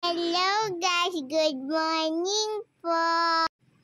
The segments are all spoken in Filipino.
Hello guys, good morning po.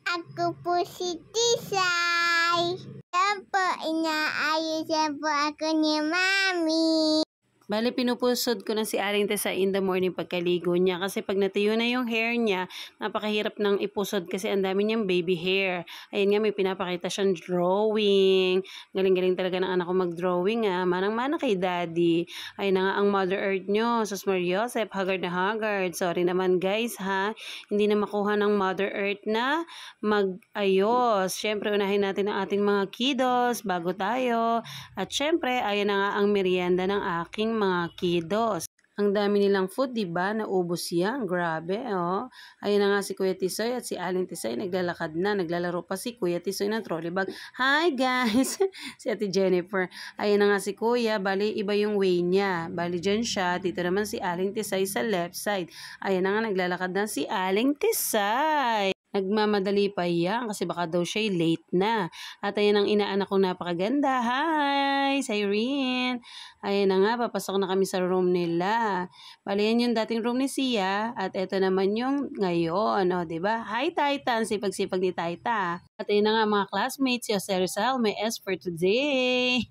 Ako po si Tisay. Yan po, inaayusan po ako ni Mami. Bale, pinupusod ko na si Aling Tessa in the morning pagkaligo niya. Kasi pag natuyo na yung hair niya, napakahirap ng ipusod kasi ang dami niyang baby hair. Ayun nga, may pinapakita siyang drawing. Galing-galing talaga ng anak ko mag-drawing Manang-mana kay daddy. Ayun na nga ang Mother Earth nyo. Sus Mariosep, haggard na haggard. Sorry naman guys ha. Hindi na makuha ng Mother Earth na mag-ayos. Syempre, unahin natin ang ating mga kiddos bago tayo. At syempre, ayun na nga ang merienda ng aking mga kiddos. Ang dami nilang food, diba? Naubos yan. Grabe, oh. Ayun na nga si Kuya Tisoy at si Aling Tisay naglalakad na. Naglalaro pa si Kuya Tisoy ng trolley bag. Hi, guys! Si Ate Jennifer. Ayun na nga si Kuya. Bali, iba yung way niya. Bali, dyan siya. Dito naman si Aling Tisay sa left side. Ayun na nga, naglalakad na si Aling Tisay. Nagmamadali pa yan kasi baka daw siya late na. At ayan ang inaanak kong napakaganda. Hi, Cyrene. Ayan na nga, papasok na kami sa room nila. Bali yan yung dating room ni Sia. At eto naman yung ngayon. O, diba? Hi, Titan. Sipag-sipag ni Taita. At ayan na nga mga classmates. Si Jose Rizal, may S for today.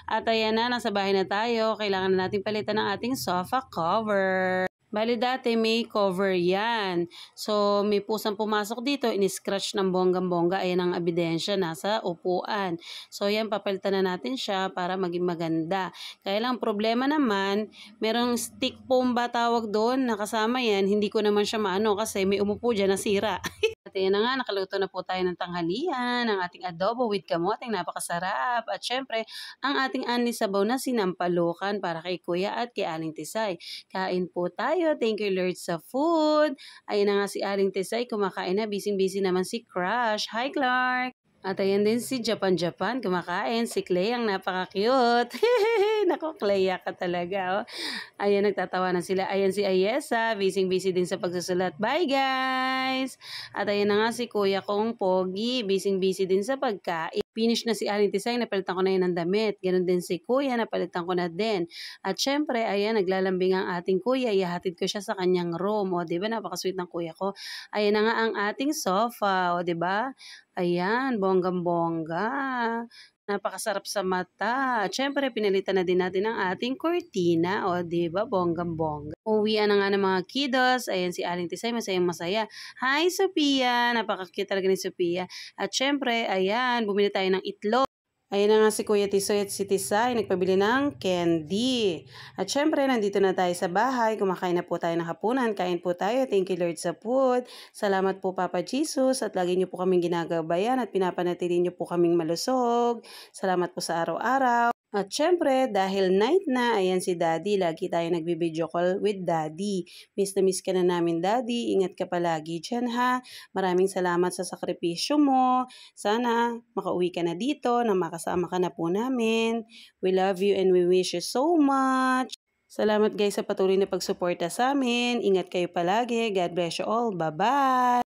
At ayan na, nasa bahay na tayo. Kailangan na natin palitan ng ating sofa cover. Bali dati may cover yan. So may pusang pumasok dito, in-scratch ng bonggang-bongga. Ayan ang ebidensya, nasa upuan. So yan, papalitan na natin siya para maging maganda. Kaya lang problema naman, merong stick foam ba tawag doon, nakasama yan. Hindi ko naman siya maano kasi may umupo dyan na sira. At ayan na nga, nakaluto na po tayo ng tanghalian, ang ating adobo with kamote, napakasarap. At syempre, ang ating anli sabaw na sinampalukan para kay Kuya at kay Aling Tisay. Kain po tayo. Thank you Lord sa food. Ayun na nga si Aling Tisay, kumakain na. Busy-busy naman si Crush. Hi Clark! At ayan din si Japan, kumakain. Si Clay ang napaka-cute. Naku, Clay ka talaga. Oh. Ayan, nagtatawa na sila. Ayan si Ayesa, busy-busy din sa pagsusulat. Bye guys! At ayan na nga si Kuya kong Pogi, busy-busy din sa pagkain. Finish na si Aling Tisay, napalitan ko na yun ng damit. Ganon din si Kuya, napalitan ko na din. At syempre, ayan, naglalambing ang ating Kuya. Ihahatid ko siya sa kanyang room. O, diba? Napakasweet ng Kuya ko. Ayan na nga ang ating sofa. O, diba? Ayan, bonggang-bongga. Napakasarap sa mata. At syempre, pinalitan na din natin ang ating cortina. O, diba? Bonggang-bongga. Uwian na nga ng mga kiddos. Ayan, si Aling Tisay, masayang-masaya. Hi, Sophia! Napaka-cute talaga ni Sophia. At syempre, ayan, bumili tayo ng itlog. Ayan na nga si Kuya Tisoy at si Tisay, nagpabili ng candy. At syempre, nandito na tayo sa bahay. Kumakain na po tayo ng hapunan. Kain po tayo. Thank you Lord sa food. Salamat po Papa Jesus. At lagi niyo po kaming ginagabayan at pinapanatili niyo po kaming malusog. Salamat po sa araw-araw. At syempre, dahil night na, ayan si Daddy. Lagi tayo nagbi-video call with Daddy. Miss na miss ka na namin, Daddy. Ingat ka palagi dyan, ha. Maraming salamat sa sakripisyo mo. Sana makauwi ka na dito, na makasama ka na po namin. We love you and we wish you so much. Salamat guys sa patuloy na pagsuporta sa amin. Ingat kayo palagi. God bless you all. Bye-bye!